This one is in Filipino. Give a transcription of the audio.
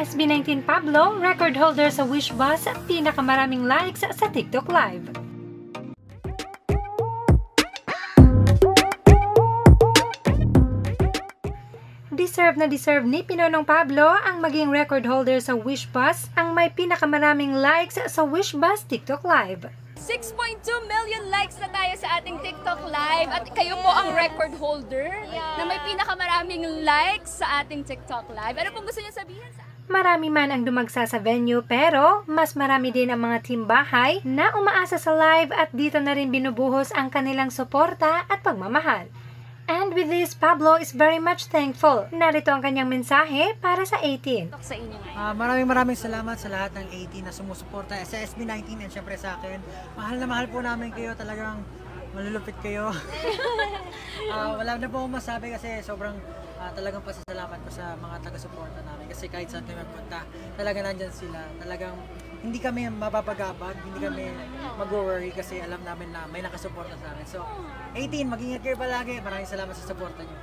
SB19 Pablo, record holder sa Wish Bus at pinakamaraming likes sa TikTok Live. Deserve ni Pinonong Pablo ang maging record holder sa Wish Bus, ang may pinakamaraming likes sa Wish Bus TikTok Live. 6.2 million likes na tayo sa ating TikTok Live at kayo po ang record holder na may pinakamaraming likes sa ating TikTok Live. Ano pong gusto niyo sabihin sa Marami man ang dumagsa sa venue pero mas marami din ang mga team bahay na umaasa sa live at dito na rin binubuhos ang kanilang suporta at pagmamahal. And with this, Pablo is very much thankful. Narito ang kanyang mensahe para sa 18. sa inyo ngayon? Maraming salamat sa lahat ng 18 na sumusuporta sa SB19 and syempre sa akin. Mahal na mahal po namin kayo, talagang malulupit kayo. Wala na po akong masabi kasi sobrang talagang pasasalamat ko sa mga taga-suporta namin kasi kahit saan kami magpunta, talagang nandyan sila. Talagang hindi kami mapapagabag, hindi kami mag-worry kasi alam namin na may nakasuporta sa amin. So, 18, mag-ingat kayo palagi. Maraming salamat sa suporta niyo.